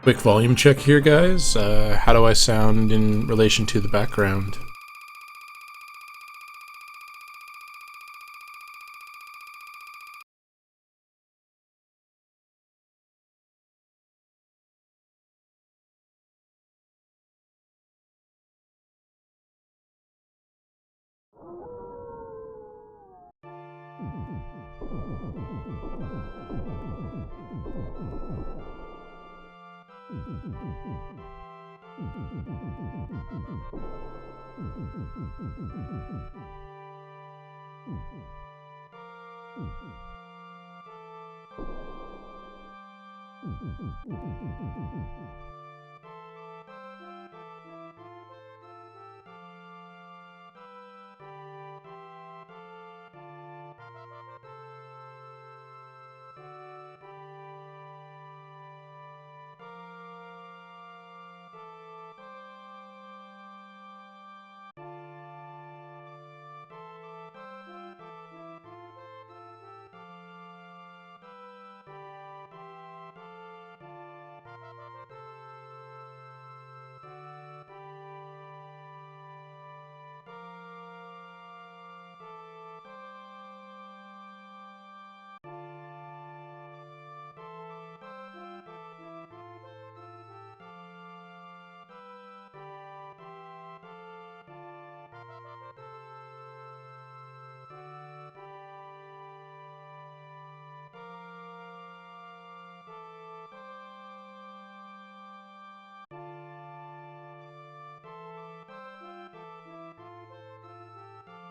Quick volume check here, guys. How do I sound in relation to the background?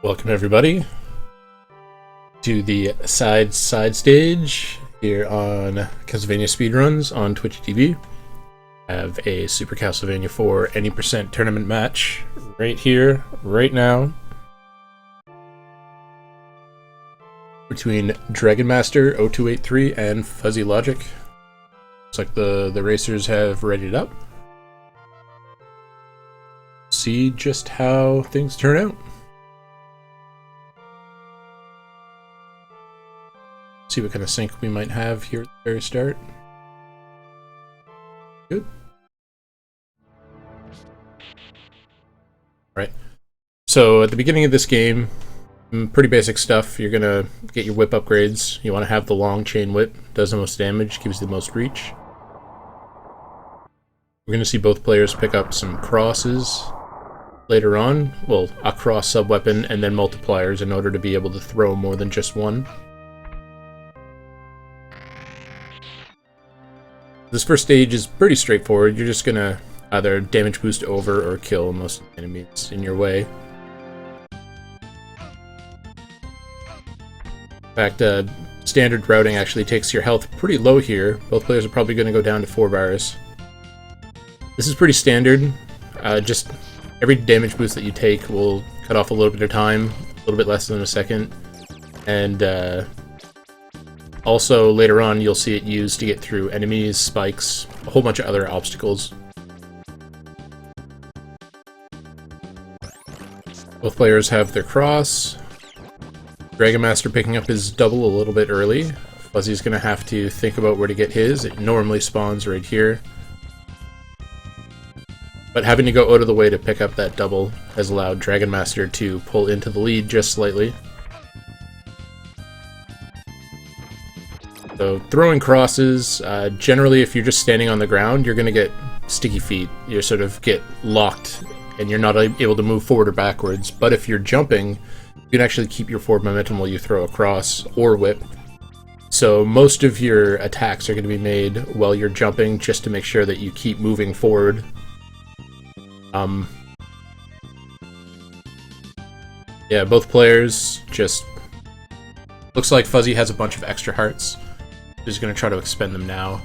Welcome everybody to the side stage here on Castlevania Speedruns on Twitch TV. I have a Super Castlevania 4 any percent tournament match right here, right now, between dragonmaster0283 and FuzzyLogik. Looks like the racers have readied up. See just how things turn out. See what kind of sync we might have here at the very start. Good. Right. So at the beginning of this game, pretty basic stuff. You're gonna get your whip upgrades. You want to have the long chain whip. Does the most damage, gives you the most reach. We're gonna see both players pick up some crosses later on. Well, a cross sub-weapon and then multipliers in order to be able to throw more than just one. This first stage is pretty straightforward. You're just gonna either damage boost over or kill most enemies in your way. In fact, standard routing actually takes your health pretty low here. Both players are probably gonna go down to 4 bars. This is pretty standard. Just every damage boost that you take will cut off a little bit of time, a little bit less than a second. And also, later on, you'll see it used to get through enemies, spikes, a whole bunch of other obstacles. Both players have their cross. Dragonmaster picking up his double a little bit early. Fuzzy's gonna have to think about where to get his. It normally spawns right here. But having to go out of the way to pick up that double has allowed Dragonmaster to pull into the lead just slightly. So throwing crosses, generally if you're just standing on the ground, you're going to get sticky feet. You sort of get locked and you're not able to move forward or backwards. But if you're jumping, you can actually keep your forward momentum while you throw a cross or whip. So most of your attacks are going to be made while you're jumping just to make sure that you keep moving forward. Yeah, both players just... Looks like Fuzzy has a bunch of extra hearts. He's going to try to expend them now.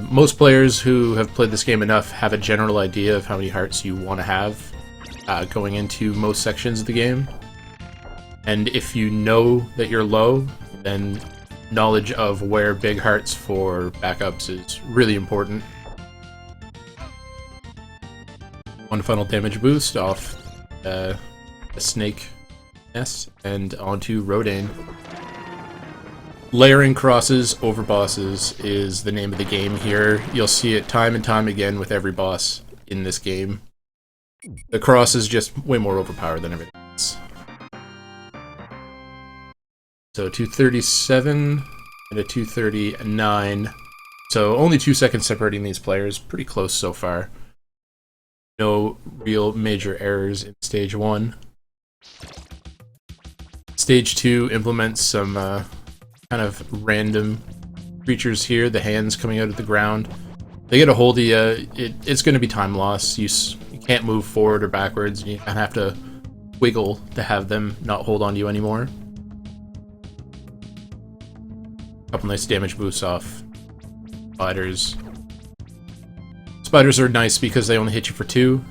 Most players who have played this game enough have a general idea of how many hearts you want to have going into most sections of the game. And if you know that you're low, then knowledge of where big hearts for backups is really important. One final damage boost off the snake nest and onto Rodane. Layering crosses over bosses is the name of the game here. You'll see it time and time again with every boss in this game. The cross is just way more overpowered than everything else. So 237 and a 239. So only 2 seconds separating these players. Pretty close so far. No real major errors in stage 1. Stage 2 implements some kind of random creatures here. The hands coming out of the ground. They get a hold of you. It's going to be time loss. You can't move forward or backwards. You kind of have to wiggle to have them not hold on to you anymore. Couple nice damage boosts off spiders. Spiders are nice because they only hit you for 2.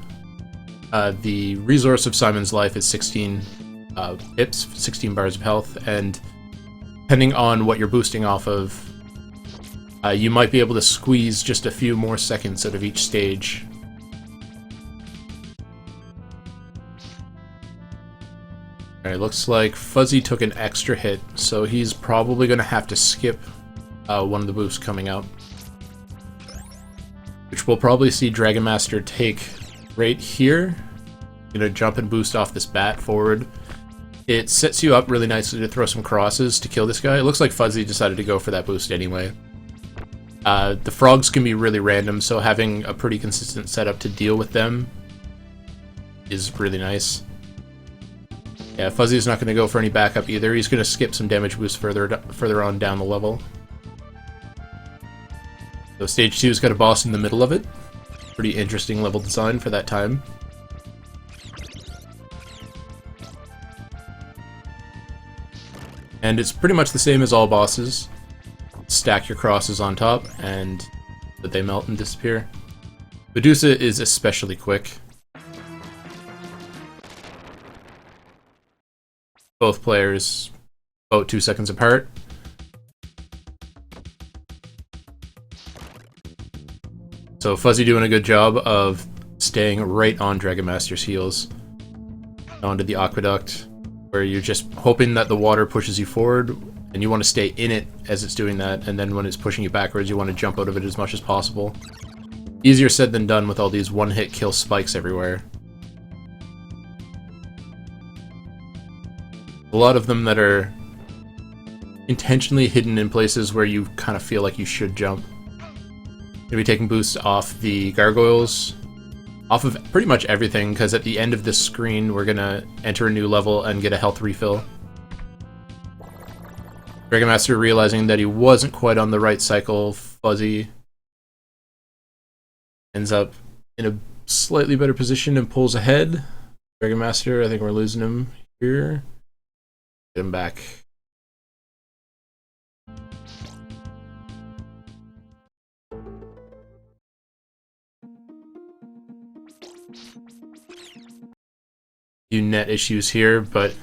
The resource of Simon's life is 16 pips, 16 bars of health, and depending on what you're boosting off of, you might be able to squeeze just a few more seconds out of each stage. Alright, looks like Fuzzy took an extra hit, so he's probably going to have to skip one of the boosts coming out. Which we'll probably see Dragonmaster take right here. Gonna jump and boost off this bat forward. It sets you up really nicely to throw some crosses to kill this guy. It looks like Fuzzy decided to go for that boost anyway. The frogs can be really random, so having a pretty consistent setup to deal with them is really nice. Yeah, Fuzzy's not going to go for any backup either. He's going to skip some damage boosts further on down the level. So stage 2's got a boss in the middle of it. Pretty interesting level design for that time. And it's pretty much the same as all bosses. Stack your crosses on top, and they melt and disappear. Medusa is especially quick. Both players about 2 seconds apart. So Fuzzy doing a good job of staying right on Dragonmaster's heels. Onto the aqueduct, where you're just hoping that the water pushes you forward, and you want to stay in it as it's doing that, and then when it's pushing you backwards, you want to jump out of it as much as possible. Easier said than done with all these one-hit kill spikes everywhere. A lot of them that are intentionally hidden in places where you kind of feel like you should jump. Gonna be taking boosts off the gargoyles, off of pretty much everything, because at the end of this screen we're gonna enter a new level and get a health refill. Dragonmaster realizing that he wasn't quite on the right cycle, Fuzzy ends up in a slightly better position and pulls ahead. Dragonmaster, I think we're losing him here. Get him back. Few net issues here, but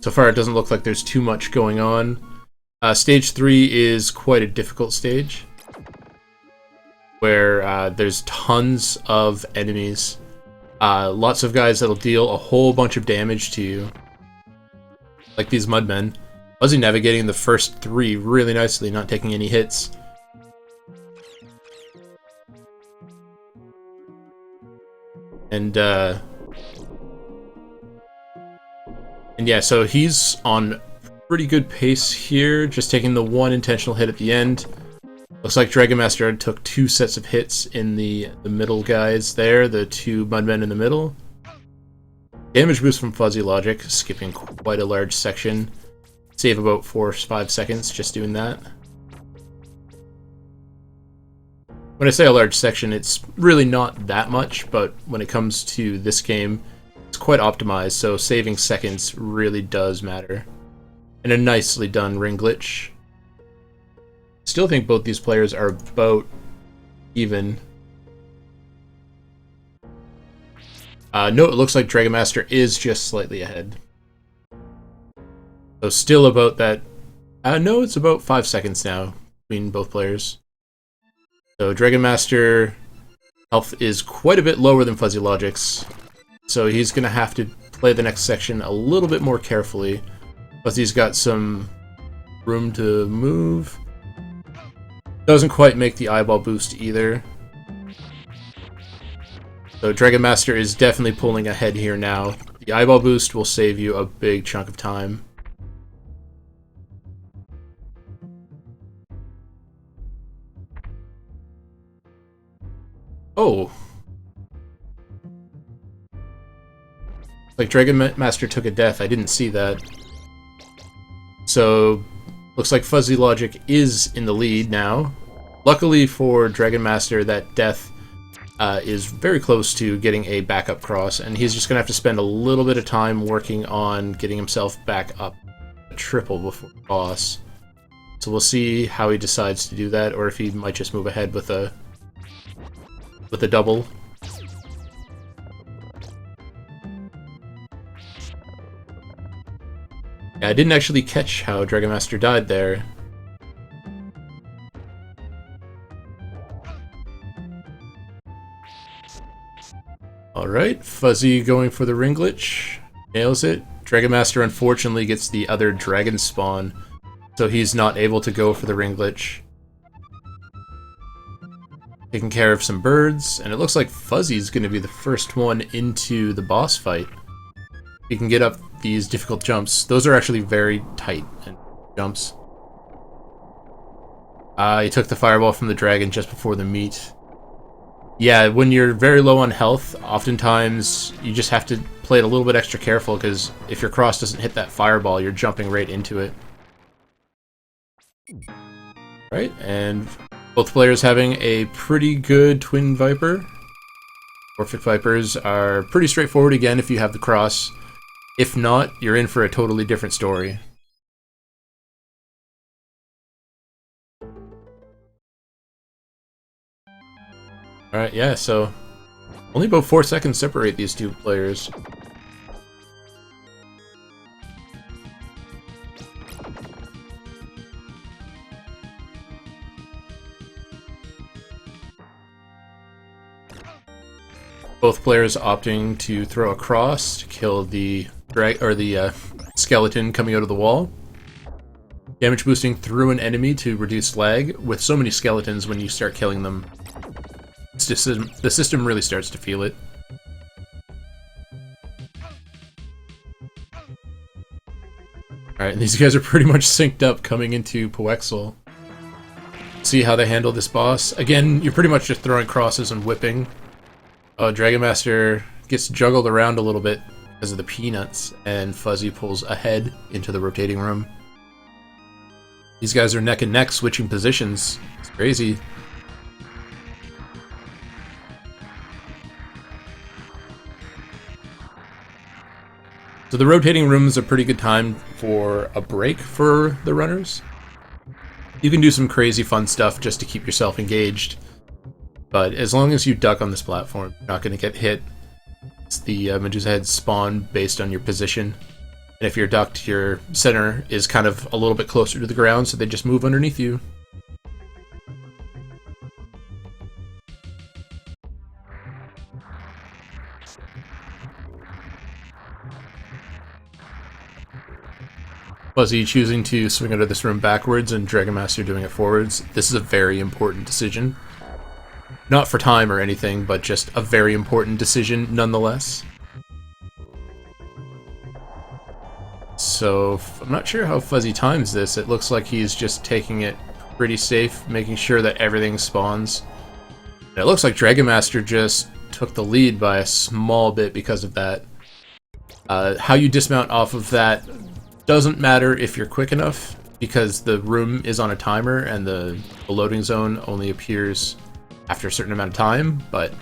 so far it doesn't look like there's too much going on. Stage 3 is quite a difficult stage, where there's tons of enemies. Lots of guys that'll deal a whole bunch of damage to you. Like these mudmen. Fuzzy navigating the first 3 really nicely, not taking any hits. And yeah, so he's on pretty good pace here, just taking the one intentional hit at the end. Looks like Dragonmaster took 2 sets of hits in the middle guys there, the 2 mudmen in the middle. Damage boost from FuzzyLogik, skipping quite a large section. Save about 4 or 5 seconds just doing that. When I say a large section, it's really not that much, but when it comes to this game, it's quite optimized, so saving seconds really does matter. And a nicely done ring glitch. Still think both these players are about even. No, it looks like Dragonmaster is just slightly ahead. So still about that... no, it's about 5 seconds now between both players. So Dragonmaster health is quite a bit lower than FuzzyLogik's. So he's going to have to play the next section a little bit more carefully. Fuzzy's got some room to move. Doesn't quite make the eyeball boost either. So Dragon Master is definitely pulling ahead here now. The eyeball boost will save you a big chunk of time. Oh. Like Dragon Master took a death. I didn't see that. So, looks like FuzzyLogik is in the lead now. Luckily for Dragon Master, that death is very close to getting a backup cross, and he's just going to have to spend a little bit of time working on getting himself back up a triple before the boss. So we'll see how he decides to do that, or if he might just move ahead with a double. Yeah, I didn't actually catch how Dragon Master died there. Alright, Fuzzy going for the ring glitch. Nails it. Dragon Master unfortunately gets the other dragon spawn, so he's not able to go for the ring glitch. Taking care of some birds, and it looks like Fuzzy's going to be the first one into the boss fight. He can get up these difficult jumps. Those are actually very tight jumps. He took the fireball from the dragon just before the meat. Yeah, when you're very low on health, oftentimes you just have to play it a little bit extra careful, because if your cross doesn't hit that fireball, you're jumping right into it. Right, and both players having a pretty good Twin Viper. Orphic Vipers are pretty straightforward again if you have the cross. If not, you're in for a totally different story. Alright, yeah, so only about 4 seconds separate these two players. Both players opting to throw a cross to kill the skeleton coming out of the wall. Damage boosting through an enemy to reduce lag. With so many skeletons, when you start killing them, the system really starts to feel it. Alright, these guys are pretty much synced up coming into Poexel. See how they handle this boss. Again, you're pretty much just throwing crosses and whipping. Dragon Master gets juggled around a little bit because of the peanuts, and Fuzzy pulls ahead into the rotating room. These guys are neck and neck, switching positions. It's crazy. So the rotating room is a pretty good time for a break for the runners. You can do some crazy fun stuff just to keep yourself engaged, but as long as you duck on this platform, you're not going to get hit. It's the Medusa heads spawn based on your position, and if you're ducked, your center is kind of a little bit closer to the ground, so they just move underneath you. Fuzzy choosing to swing out of this room backwards and Dragon Master doing it forwards. This is a very important decision. Not for time or anything, but just a very important decision nonetheless. So, I'm not sure how Fuzzy times this. It looks like he's just taking it pretty safe, making sure that everything spawns. And it looks like Dragon Master just took the lead by a small bit because of that. How you dismount off of that doesn't matter if you're quick enough, because the room is on a timer and the loading zone only appears after a certain amount of time, but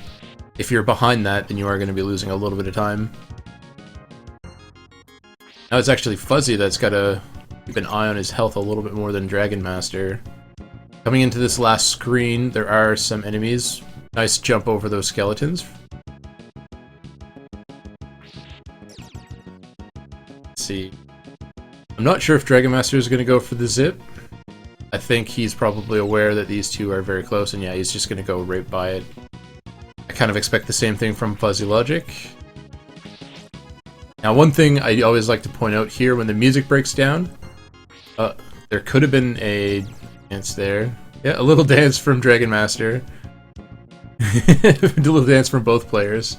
if you're behind that, then you are going to be losing a little bit of time. Now it's actually Fuzzy that's got to keep an eye on his health a little bit more than Dragon Master. Coming into this last screen, there are some enemies. Nice jump over those skeletons. Let's see. I'm not sure if Dragon Master is going to go for the zip. I think he's probably aware that these two are very close, and yeah, he's just going to go right by it. I kind of expect the same thing from FuzzyLogik. Now, one thing I always like to point out here when the music breaks down, There could have been a dance there. Yeah, a little dance from Dragon Master. A little dance from both players.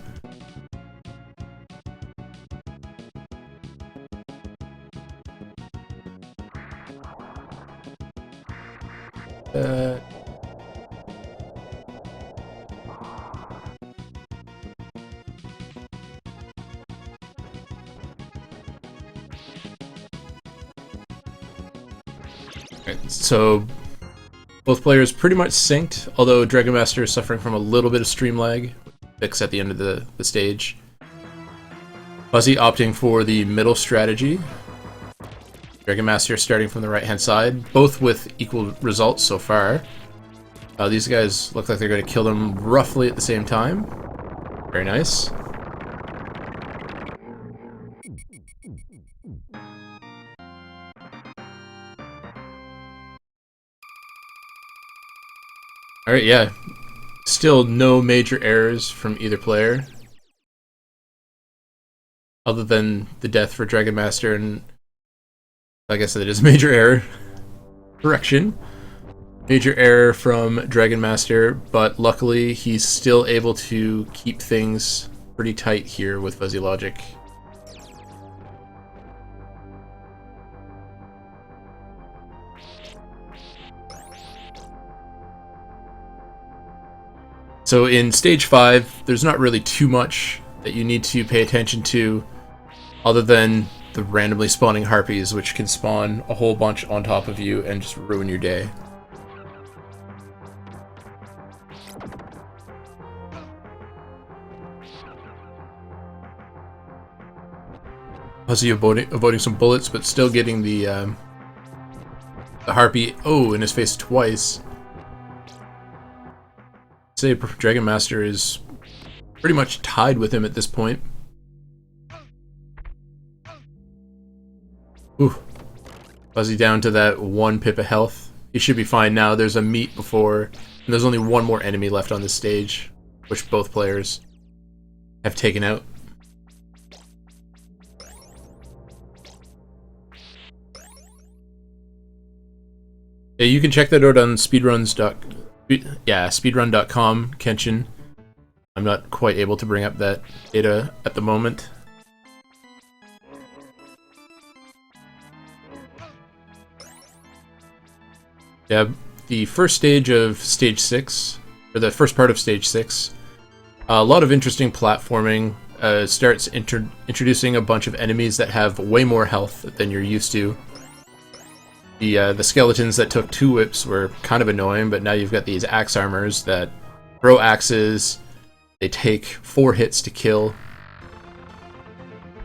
So both players pretty much synced, although Dragon Master is suffering from a little bit of stream lag, fix at the end of the stage. Fuzzy opting for the middle strategy. Dragon Master starting from the right-hand side, both with equal results so far. These guys look like they're going to kill them roughly at the same time. Very nice. Alright, yeah. Still no major errors from either player. Other than the death for Dragon Master, and like I said, it is a major error. Correction. Major error from Dragon Master, but luckily he's still able to keep things pretty tight here with FuzzyLogik. So in stage 5, there's not really too much that you need to pay attention to, other than the randomly spawning harpies, which can spawn a whole bunch on top of you and just ruin your day. Fuzzy avoiding some bullets, but still getting the harpy in his face twice. I'd say Dragon Master is pretty much tied with him at this point. Ooh. Fuzzy down to that 1 pip of health. He should be fine now. There's a meet before, and there's only one more enemy left on this stage, which both players have taken out. Yeah, you can check that out on speedrun.com, Kenshin. I'm not quite able to bring up that data at the moment. Yeah, the first stage of stage 6, or the first part of stage 6, a lot of interesting platforming. Starts introducing a bunch of enemies that have way more health than you're used to. The skeletons that took 2 whips were kind of annoying, but now you've got these axe armors that throw axes. They take 4 hits to kill.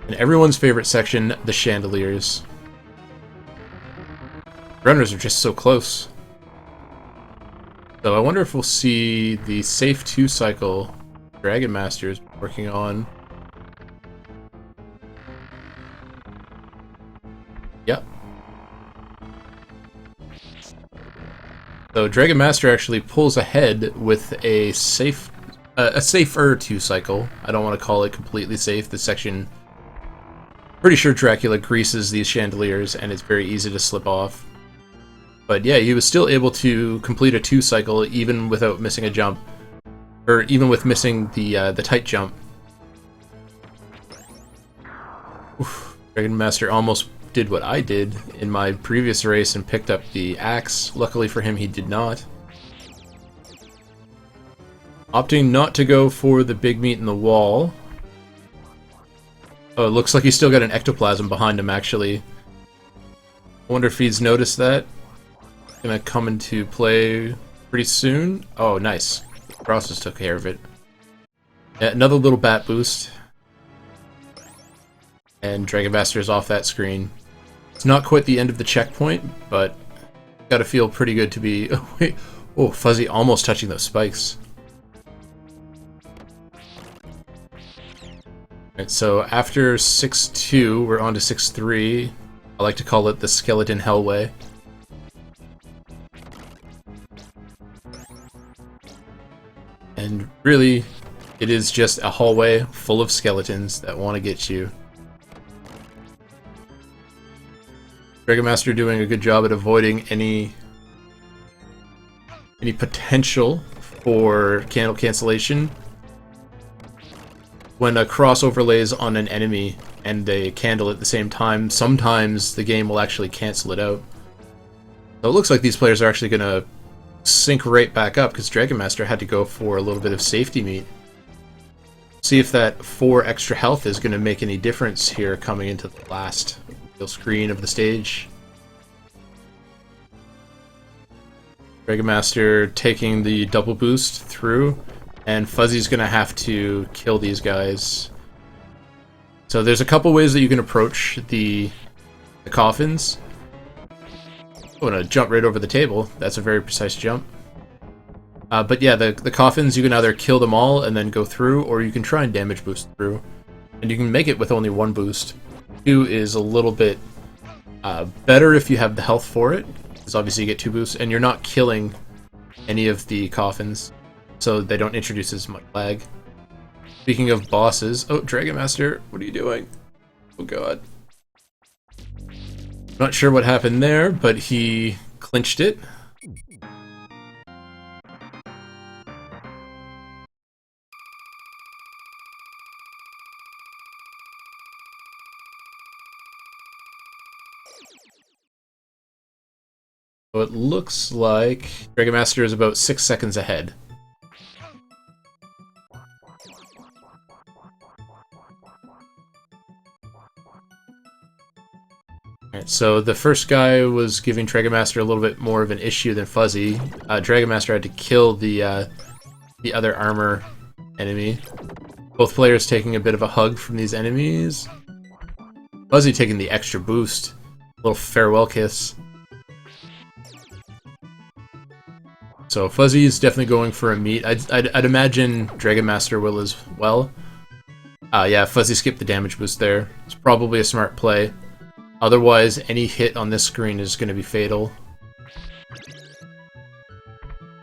And everyone's favorite section, the chandeliers. Runners are just so close. So I wonder if we'll see the safe 2 cycle Dragon Master is working on. Yep. So Dragon Master actually pulls ahead with a safer 2 cycle. I don't want to call it completely safe. This section, pretty sure Dracula greases these chandeliers, and it's very easy to slip off. But yeah, he was still able to complete a 2 cycle even without missing a jump, or even with missing the tight jump. Oof. Dragon Master almost did what I did in my previous race and picked up the axe. Luckily for him, he did not. Opting not to go for the big meat in the wall. Oh, it looks like he's still got an ectoplasm behind him, actually. I wonder if he's noticed that. Gonna come into play pretty soon. Oh, nice. Cross just took care of it. Yeah, another little bat boost. And Dragon Master is off that screen. It's not quite the end of the checkpoint, but gotta feel pretty good to be... Oh, wait. Oh, Fuzzy almost touching those spikes. Alright, so after 6-2, we're on to 6-3. I like to call it the Skeleton Hellway. And really, it is just a hallway full of skeletons that want to get you. Dragonmaster doing a good job at avoiding any potential for candle cancellation. When a cross overlays on an enemy and they candle at the same time, sometimes the game will actually cancel it out. So it looks like these players are actually going to sync right back up because Dragonmaster had to go for a little bit of safety meat. See if that 4 extra health is going to make any difference here coming into the last screen of the stage. Dragonmaster taking the double boost through, and Fuzzy's going to have to kill these guys. So there's a couple ways that you can approach the coffins. I'm going to jump right over the table. That's a very precise jump. But yeah, the coffins, you can either kill them all and then go through, or you can try and damage boost through. And you can make it with only 1 boost. 2 is a little bit better if you have the health for it, because obviously you get 2 boosts, and you're not killing any of the coffins, so they don't introduce as much lag. Speaking of bosses... Oh, Dragonmaster, what are you doing? Oh god. Not sure what happened there, but he clinched it. So it looks like Dragonmaster is about 6 seconds ahead. Alright, so the first guy was giving Dragonmaster a little bit more of an issue than Fuzzy. Dragonmaster had to kill the other armor enemy. Both players taking a bit of a hug from these enemies. Fuzzy taking the extra boost. A little farewell kiss. So Fuzzy is definitely going for a meat. I'd imagine Dragonmaster will as well. Yeah, Fuzzy skipped the damage boost there. It's probably a smart play. Otherwise, any hit on this screen is going to be fatal.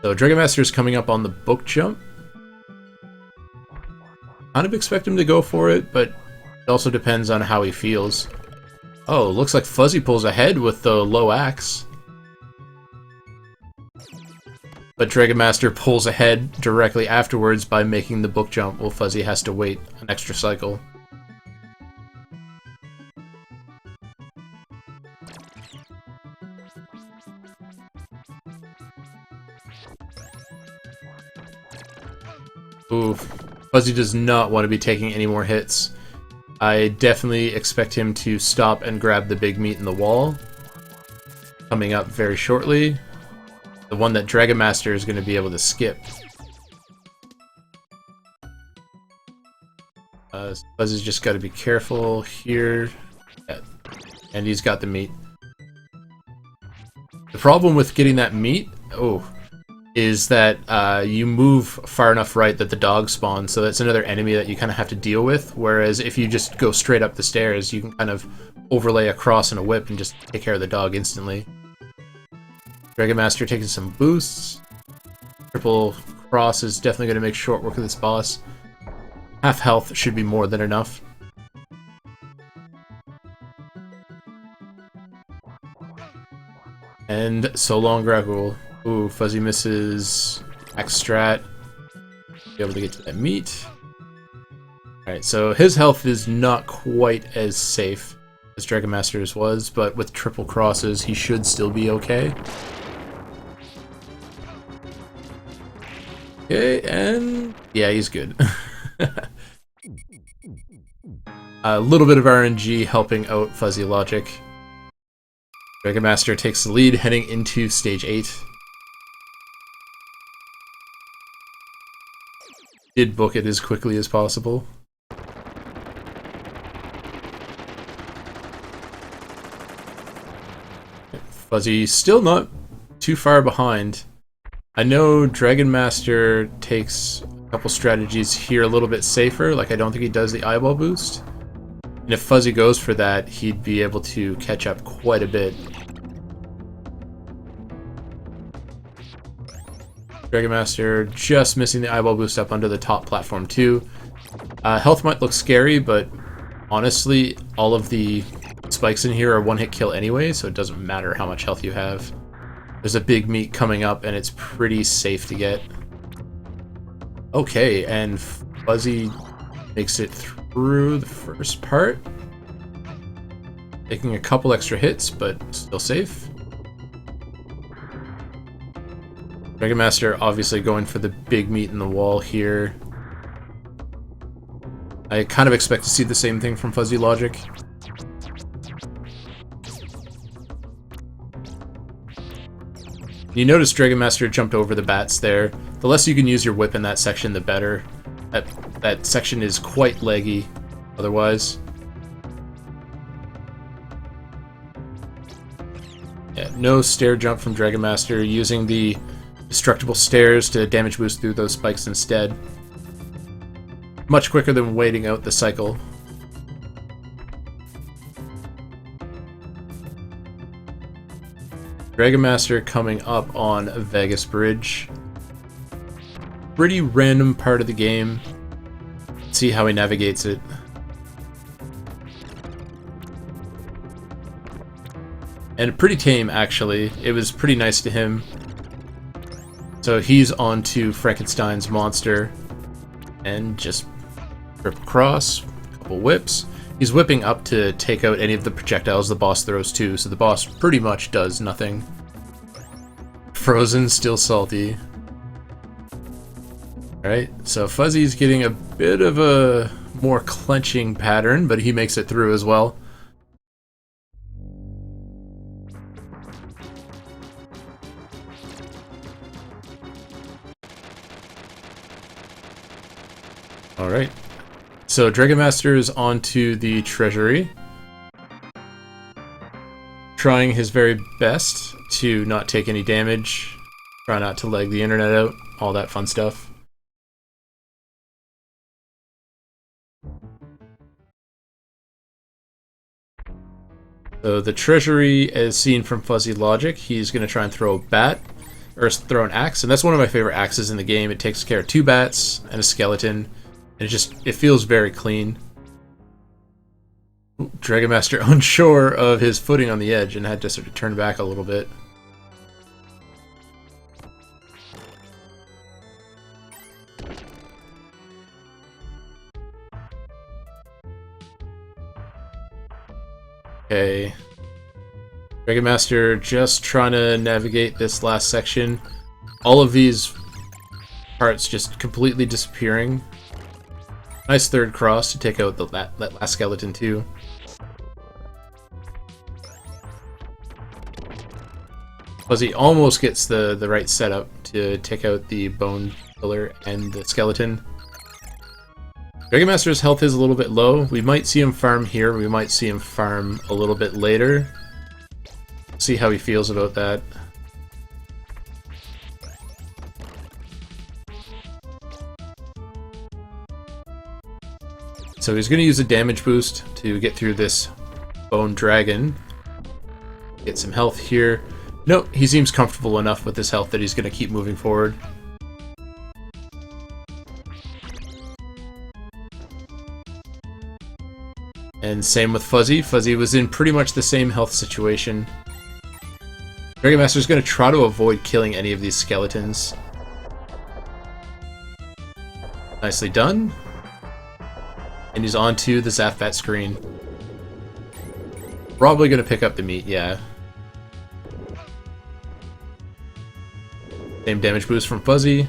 So Dragonmaster is coming up on the book jump. Kind of expect him to go for it, but it also depends on how he feels. Oh, looks like Fuzzy pulls ahead with the low axe. But Dragonmaster pulls ahead directly afterwards by making the book jump, while Fuzzy has to wait an extra cycle. Oof. Fuzzy does not want to be taking any more hits. I definitely expect him to stop and grab the big meat in the wall. Coming up very shortly. The one that Dragonmaster is going to be able to skip. Fuzzy's just got to be careful here. Yeah. And he's got the meat. The problem with getting that meat, is that you move far enough right that the dog spawns, so that's another enemy that you kind of have to deal with, whereas if you just go straight up the stairs, you can kind of overlay a cross and a whip and just take care of the dog instantly. Dragonmaster taking some boosts. Triple cross is definitely going to make short work of this boss. Half health should be more than enough. And so long Grapple. Ooh, Fuzzy misses Axe Strat. Be able to get to that meat. Alright, so his health is not quite as safe as Dragonmaster's was, but with triple crosses, he should still be okay. Okay, and yeah, he's good. A little bit of RNG helping out FuzzyLogik. Dragonmaster takes the lead heading into stage 8. Did book it as quickly as possible. Fuzzy still not too far behind. I know Dragonmaster takes a couple strategies here a little bit safer, like I don't think he does the eyeball boost. And if Fuzzy goes for that, he'd be able to catch up quite a bit. Dragonmaster just missing the eyeball boost up under the top platform too. Health might look scary, but honestly, all of the spikes spikes in here are one-hit kill anyway, so it doesn't matter how much health you have. There's a big meat coming up, and it's pretty safe to get. Okay, and Fuzzy makes it through the first part. Taking a couple extra hits, but still safe. Dragonmaster obviously going for the big meat in the wall here. I kind of expect to see the same thing from FuzzyLogik. You notice Dragonmaster jumped over the bats there. The less you can use your whip in that section, the better. That section is quite leggy otherwise. Yeah, no stair jump from Dragonmaster, using the destructible stairs to damage boost through those spikes instead. Much quicker than waiting out the cycle. Dragonmaster coming up on Vegas Bridge. Pretty random part of the game. Let's see how he navigates it. And pretty tame, actually. It was pretty nice to him. So he's on to Frankenstein's monster. And just rip across, a couple whips. He's whipping up to take out any of the projectiles the boss throws too, so the boss pretty much does nothing. Frozen, still salty. Alright, so Fuzzy's getting a bit of a more clenching pattern, but he makes it through as well. Alright, so Dragonmaster is onto the treasury, trying his very best to not take any damage, try not to lag the internet out, all that fun stuff. So the treasury, as seen from FuzzyLogik, he's going to try and throw a bat, or throw an axe, and that's one of my favorite axes in the game. It takes care of 2 bats and a skeleton. And it feels very clean. Dragonmaster unsure of his footing on the edge and had to sort of turn back a little bit. Okay. Dragonmaster just trying to navigate this last section. All of these parts just completely disappearing. Nice third cross to take out that last skeleton too. Fuzzy almost gets the right setup to take out the bone pillar and the skeleton. Dragonmaster's health is a little bit low. We might see him farm here, we might see him farm a little bit later. See how he feels about that. So he's going to use a damage boost to get through this bone dragon. Get some health here. Nope, he seems comfortable enough with his health that he's going to keep moving forward. And same with Fuzzy. Fuzzy was in pretty much the same health situation. Dragonmaster's going to try to avoid killing any of these skeletons. Nicely done. And he's onto the Zapbat screen. Probably going to pick up the meat, yeah. Same damage boost from Fuzzy.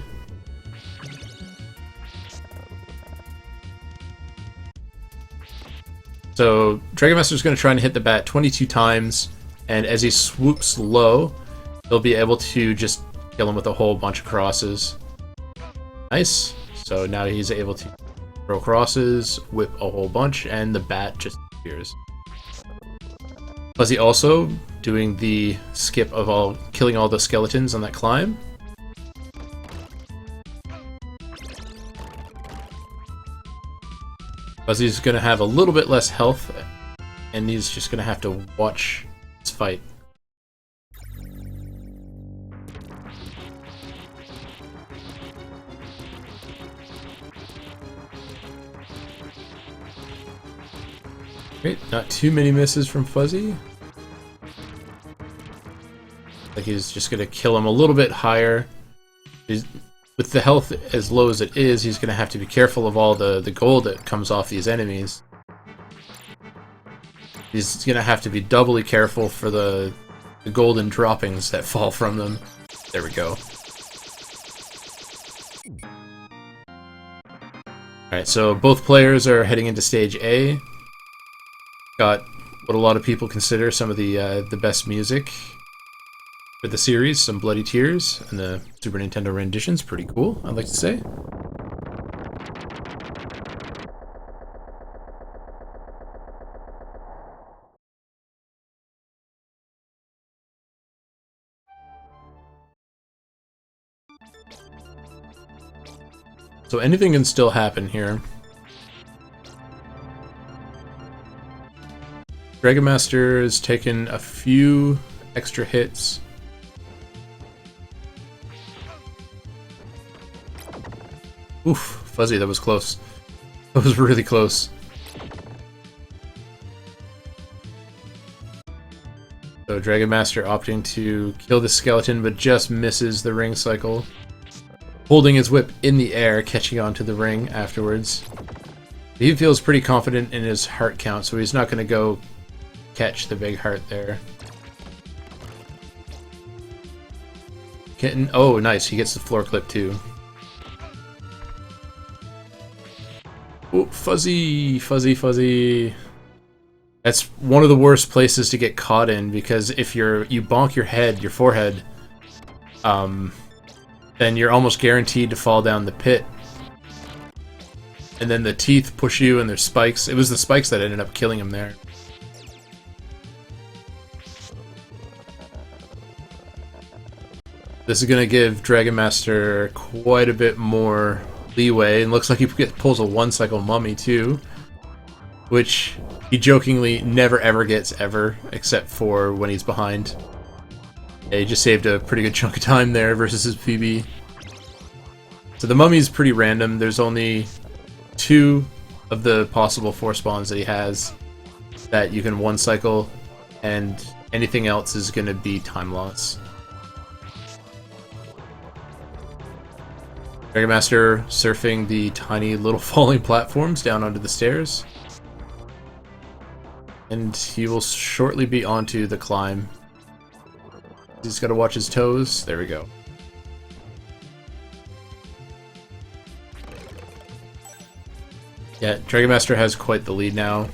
So Dragonmaster's going to try and hit the bat 22 times, and as he swoops low, he'll be able to just kill him with a whole bunch of crosses. Nice. So now he's able to throw crosses, whip a whole bunch, and the bat just appears. Fuzzy also doing the skip of killing all the skeletons on that climb. Fuzzy's gonna have a little bit less health, and he's just gonna have to watch this fight. Great, not too many misses from Fuzzy. Like he's just gonna kill him a little bit higher. With the health as low as it is, he's gonna have to be careful of all the gold that comes off these enemies. He's gonna have to be doubly careful for the golden droppings that fall from them. There we go. Alright, so both players are heading into stage A. Got what a lot of people consider some of the best music for the series, some Bloody Tears, and the Super Nintendo rendition's pretty cool, I'd like to say. So anything can still happen here. Dragonmaster has taken a few extra hits. Oof, Fuzzy, that was close. That was really close. So Dragonmaster opting to kill the skeleton, but just misses the ring cycle. Holding his whip in the air, catching onto the ring afterwards. He feels pretty confident in his heart count, so he's not going to go catch the big heart there. Kitten, oh nice, he gets the floor clip too. Oh, Fuzzy, Fuzzy, Fuzzy. That's one of the worst places to get caught in, because if you bonk your head, your forehead, then you're almost guaranteed to fall down the pit. And then the teeth push you and there's spikes. It was the spikes that ended up killing him there. This is going to give Dragonmaster quite a bit more leeway, and looks like he pulls a one-cycle mummy too, which he jokingly never ever gets ever, except for when he's behind. Yeah, he just saved a pretty good chunk of time there versus his PB. So the mummy's pretty random. There's only 2 of the possible 4 spawns that he has that you can one-cycle, and anything else is going to be time loss. Dragonmaster surfing the tiny little falling platforms down onto the stairs. And he will shortly be onto the climb. He's got to watch his toes. There we go. Yeah, Dragonmaster has quite the lead now.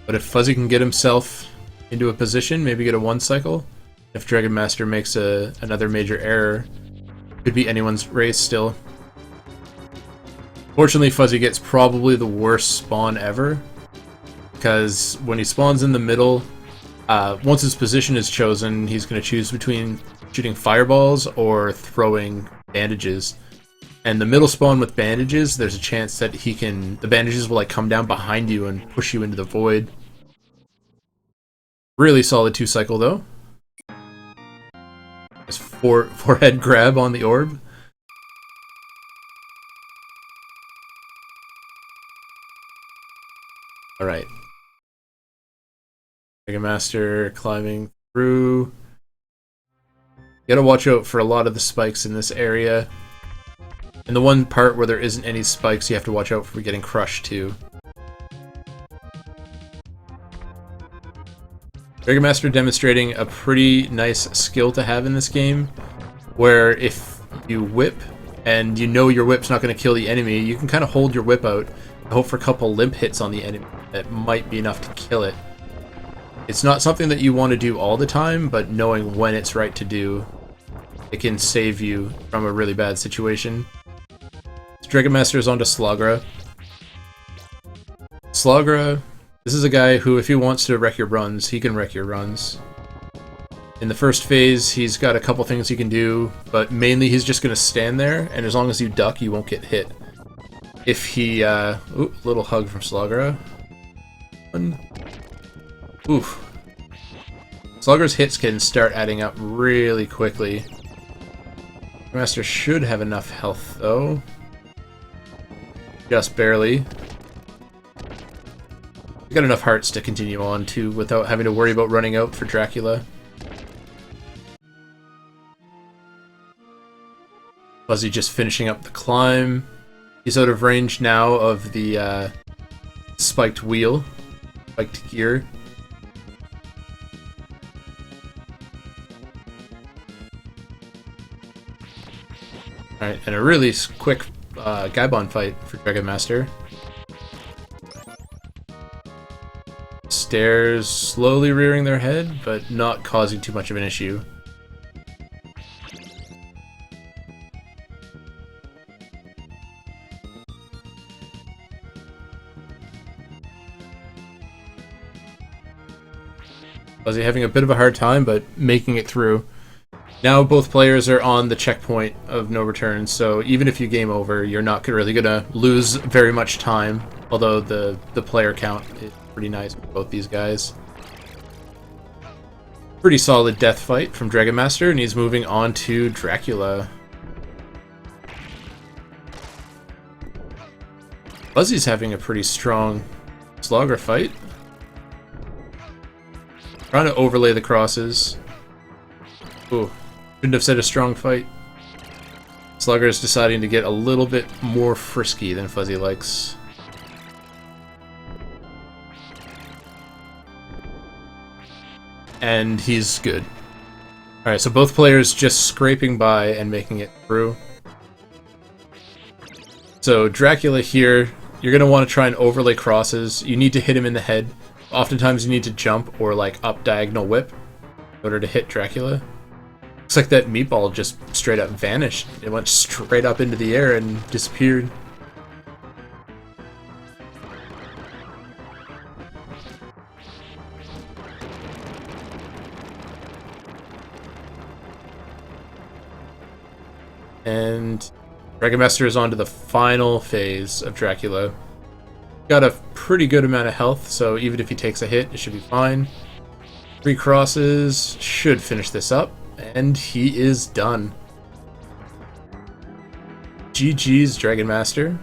But if Fuzzy can get himself into a position, maybe get a one-cycle, if Dragonmaster makes another major error, could be anyone's race still. Fortunately, Fuzzy gets probably the worst spawn ever, because when he spawns in the middle, once his position is chosen, he's going to choose between shooting fireballs or throwing bandages. And the middle spawn with bandages, there's a chance that the bandages will like come down behind you and push you into the void. Really solid 2-cycle though. Nice forehead grab on the orb. Alright. Dragonmaster climbing through. You gotta watch out for a lot of the spikes in this area. And the one part where there isn't any spikes, you have to watch out for getting crushed too. Dragonmaster demonstrating a pretty nice skill to have in this game, where if you whip and you know your whip's not going to kill the enemy, you can kind of hold your whip out and hope for a couple limp hits on the enemy that might be enough to kill it. It's not something that you want to do all the time, but knowing when it's right to do, it can save you from a really bad situation. So Dragonmaster is onto Slagra. Slagra, this is a guy who, if he wants to wreck your runs, he can wreck your runs. In the first phase, he's got a couple things he can do, but mainly he's just going to stand there, and as long as you duck, you won't get hit. If he, ooh, little hug from Slagra. Oof. Slagra's hits can start adding up really quickly. Master should have enough health, though. Just barely. Got enough hearts to continue on too without having to worry about running out for Dracula. Fuzzy just finishing up the climb. He's out of range now of the spiked wheel, spiked gear. Alright, and a really quick Gaibon fight for Dragon Master. Stairs slowly rearing their head, but not causing too much of an issue. Fuzzy having a bit of a hard time, but making it through. Now both players are on the checkpoint of no return, so even if you game over, you're not really going to lose very much time, although the player count is pretty nice for both these guys. Pretty solid death fight from Dragon Master, and he's moving on to Dracula. Fuzzy's having a pretty strong slogger fight. Trying to overlay the crosses. Ooh. Shouldn't have said a strong fight. Slugger is deciding to get a little bit more frisky than Fuzzy likes. And he's good. Alright, so both players just scraping by and making it through. So Dracula here, you're going to want to try and overlay crosses. You need to hit him in the head. Oftentimes you need to jump or like up diagonal whip in order to hit Dracula. Looks like that meatball just straight up vanished. It went straight up into the air and disappeared. And Dragon Master is on to the final phase of Dracula. Got a pretty good amount of health, so even if he takes a hit, it should be fine. 3 crosses should finish this up. And he is done. GG's, Dragon Master.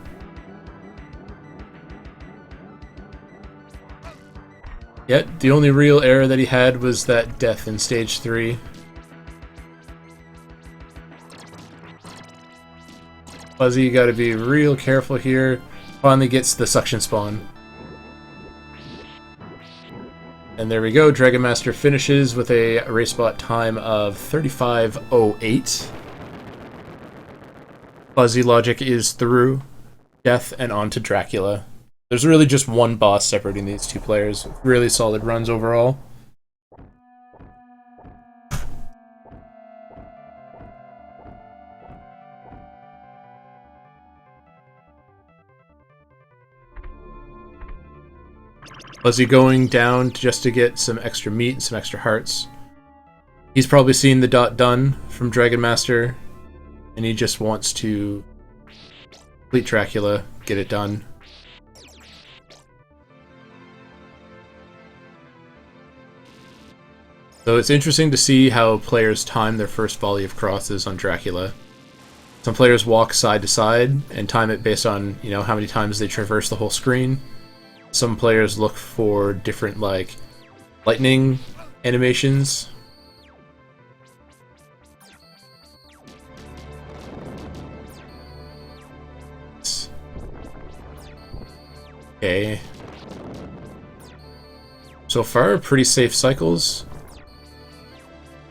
Yet, the only real error that he had was that death in stage 3. Fuzzy, you gotta be real careful here. Finally gets the suction spawn. And there we go, Dragon Master finishes with a race bot time of 35:08. FuzzyLogik is through. Death and on to Dracula. There's really just one boss separating these two players. Really solid runs overall. Fuzzy going down just to get some extra meat and some extra hearts. He's probably seen the dot done from Dragon Master, and he just wants to complete Dracula, get it done. So it's interesting to see how players time their first volley of crosses on Dracula. Some players walk side to side and time it based on, you know, how many times they traverse the whole screen. Some players look for different, like, lightning animations. Okay. So far, pretty safe cycles.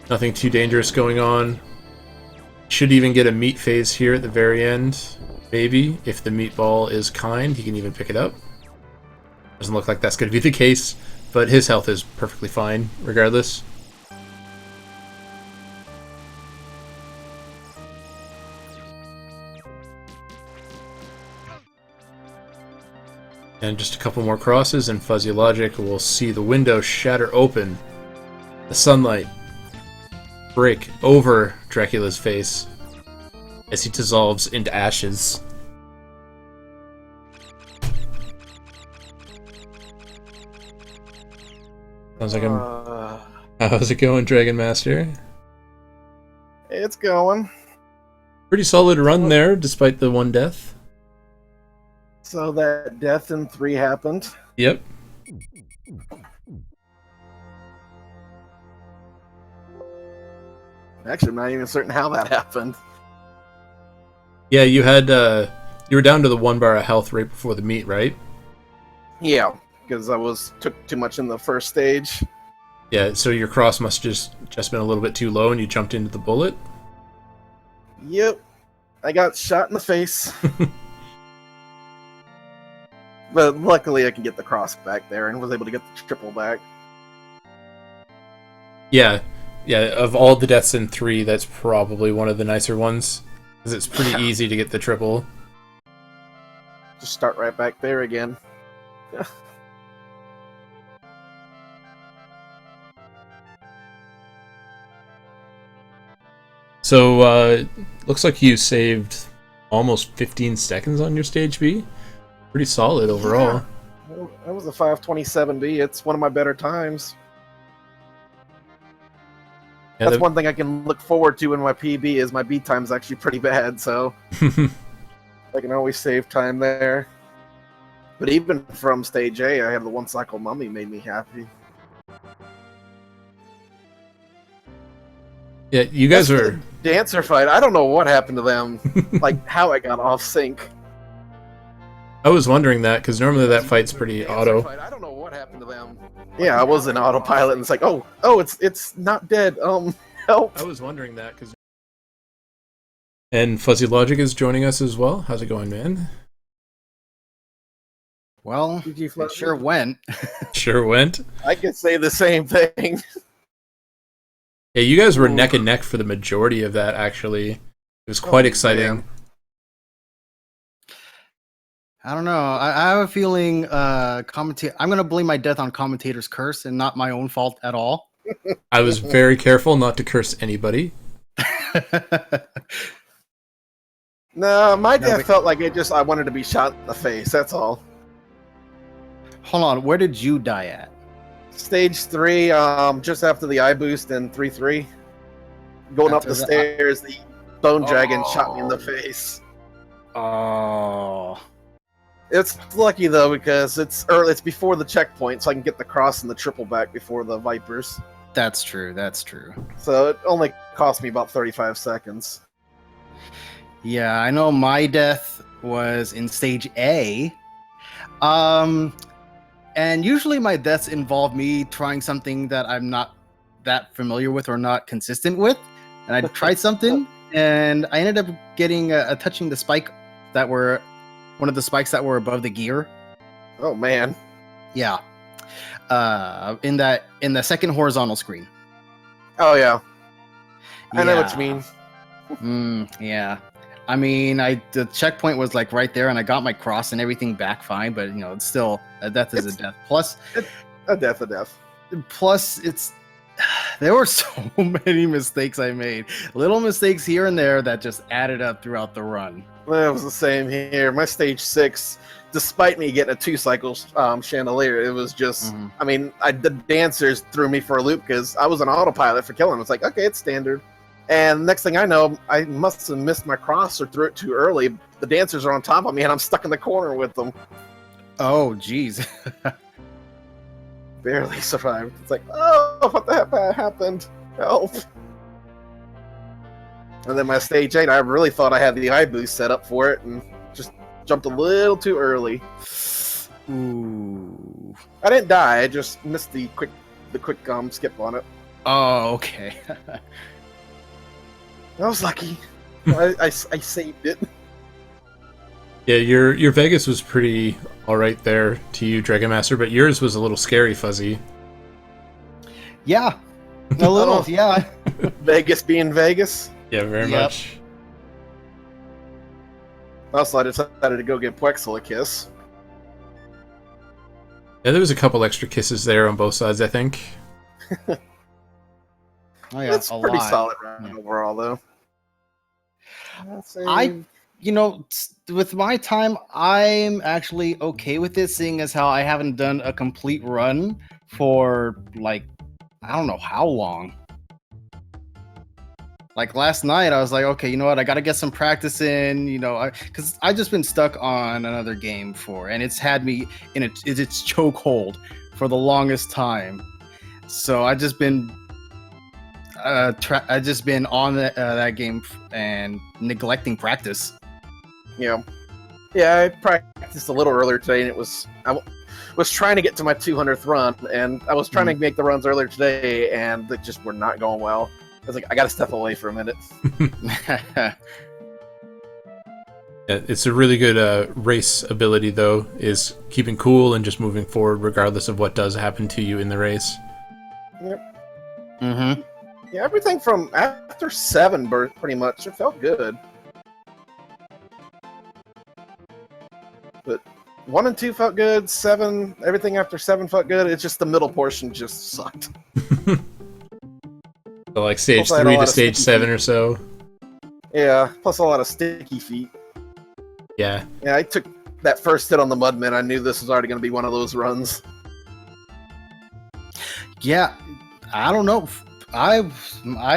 Nothing too dangerous going on. Should even get a meat phase here at the very end. Maybe. If the meatball is kind, he can even pick it up. Doesn't look like that's going to be the case, but his health is perfectly fine, regardless. And just a couple more crosses, and FuzzyLogik will see the window shatter open. The sunlight break over Dracula's face as he dissolves into ashes. Sounds like I'm... How's it going, Dragon Master? It's going. Pretty solid run there, despite the one death. So that death in 3 happened? Yep. Actually, I'm not even certain how that happened. Yeah, you had you were down to the 1 bar of health right before the meet, right? Yeah, because I took too much in the first stage. Yeah, so your cross must just been a little bit too low, and you jumped into the bullet. Yep, I got shot in the face. But luckily, I can get the cross back there, and was able to get the triple back. Yeah, of all the deaths in 3, that's probably one of the nicer ones, because it's pretty easy to get the triple. Just start right back there again. So, looks like you saved almost 15 seconds on your stage B. Pretty solid overall. Yeah. That was a 5:27B. It's one of my better times. Yeah, That's one thing I can look forward to in my PB is my B time's actually pretty bad, so I can always save time there. But even from stage A, I had the 1 cycle mummy made me happy. Yeah, you guys As for are... the dancer fight, I don't know what happened to them. Like, how it got off sync. I was wondering that, because normally that fight's pretty auto. I don't know what happened to them. Yeah, I was in autopilot, and it's like, oh, it's not dead. Help. I was wondering that, because... And FuzzyLogik is joining us as well. How's it going, man? Well, it sure went. Sure went. I could say the same thing. Yeah, you guys were neck and neck for the majority of that, actually. It was quite exciting. Man. I don't know. I have a feeling I'm going to blame my death on commentator's curse and not my own fault at all. I was very careful not to curse anybody. No, my death felt like I wanted to be shot in the face, that's all. Hold on, where did you die at? Stage 3, just after the eye boost and 3-3. Going up the stairs, the bone dragon shot me in the face. Oh. It's lucky though because it's early. It's before the checkpoint, so I can get the cross and the triple back before the vipers. That's true. That's true. So it only cost me about 35 seconds. Yeah, I know my death was in stage A. And usually my deaths involve me trying something that I'm not that familiar with or not consistent with. And I tried something, and I ended up getting touching the spike that were one of the spikes that were above the gear. Oh man. Yeah. In the second horizontal screen. Oh yeah. I know what you mean. Yeah. I mean, the checkpoint was like right there, and I got my cross and everything back fine. But it's still a death is a death. Plus, a death. Plus, there were so many mistakes I made. Little mistakes here and there that just added up throughout the run. Well, it was the same here. My stage 6, despite me getting a 2-cycle chandelier, it was just. I mean, the dancers threw me for a loop because I was an autopilot for killing. It's like, okay, it's standard. And next thing I know, I must have missed my cross or threw it too early. The dancers are on top of me, and I'm stuck in the corner with them. Oh, jeez. Barely survived. It's like, oh, what the heck happened? Help. And then my stage 8, I really thought I had the eye boost set up for it, and just jumped a little too early. Ooh. I didn't die, I just missed the quick skip on it. Oh, okay. I was lucky. I saved it. Yeah, your Vegas was pretty alright there to you, Dragonmaster, but yours was a little scary, Fuzzy. Yeah. A little, yeah. Vegas being Vegas. Yeah, very much. Also, I decided to go get Puexel a kiss. Yeah, there was a couple extra kisses there on both sides, I think. Oh yeah, it's a pretty solid round overall, though. With my time, I'm actually okay with it, seeing as how I haven't done a complete run for, like, I don't know how long. like last night, I was like, okay, you know what? I got to get some practice in, because I just been stuck on another game and it's had me in its chokehold for the longest time. So I just been on that game and neglecting practice. Yeah, I practiced a little earlier today, and I was trying to get to my 200th run, and I was trying to make the runs earlier today, and they just were not going well. I was like, I got to step away for a minute. Yeah, it's a really good race ability, though, is keeping cool and just moving forward regardless of what does happen to you in the race. Yep. Mm-hmm. Yeah, everything from after 7 pretty much, it felt good. But 1 and 2 felt good, 7, everything after 7 felt good. It's just the middle portion just sucked. So like stage 3 to stage 7 or so. Yeah, plus a lot of sticky feet. Yeah. Yeah, I took that first hit on the Mudman. I knew this was already going to be one of those runs. Yeah, I don't know. I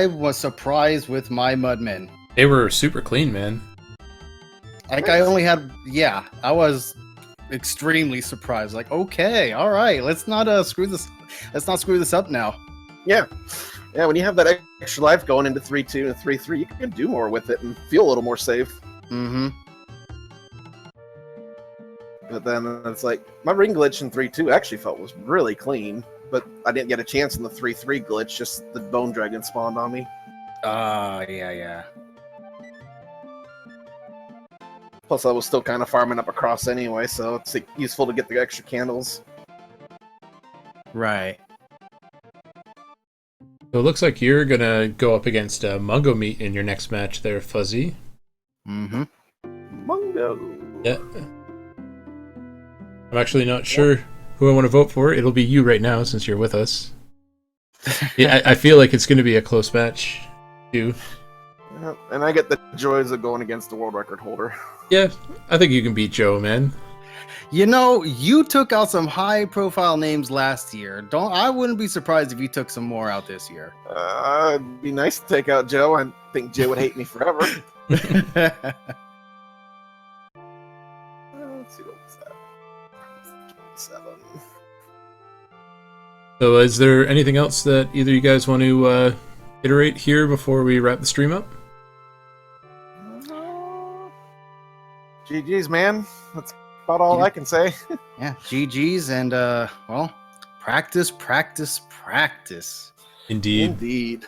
was surprised with my Mudmen. They were super clean, man. Like, I only had, I was extremely surprised. Like, okay, all right, let's not screw this up now. Yeah, when you have that extra life going into 3-2 and 3-3, you can do more with it and feel a little more safe. Mm-hmm. But then it's like, my ring glitch in 3-2 actually was really clean, but I didn't get a chance in the 3-3 glitch, just the Bone Dragon spawned on me. Yeah. Plus, I was still kind of farming up across anyway, so it's useful to get the extra candles. Right. So it looks like you're gonna go up against Mungo Meat in your next match there, Fuzzy. Mm-hmm. Mungo. Yeah. I'm actually not sure who I want to vote for. It'll be you right now since you're with us. Yeah, I feel like it's gonna be a close match, too. Yeah, and I get the joys of going against the world record holder. Yeah, I think you can beat Joe, man. You took out some high-profile names last year. I wouldn't be surprised if you took some more out this year. It'd be nice to take out Joe. I think Joe would hate me forever. Let's see, what was that? 27. So is there anything else that either of you guys want to iterate here before we wrap the stream up? GG's, man. That's about all I can say. Yeah, GG's, and practice. Indeed.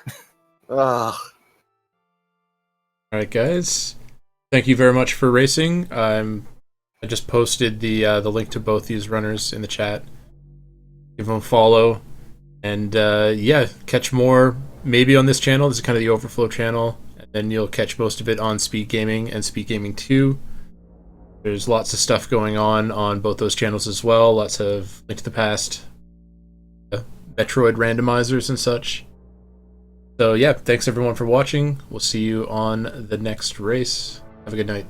Ugh. Alright, guys. Thank you very much for racing. I just posted the link to both these runners in the chat. Give them a follow. And catch more maybe on this channel. This is kind of the overflow channel. And then you'll catch most of it on Speed Gaming and Speed Gaming 2. There's lots of stuff going on both those channels as well. Lots of Link to the Past, Metroid randomizers and such. So yeah, thanks everyone for watching. We'll see you on the next race. Have a good night.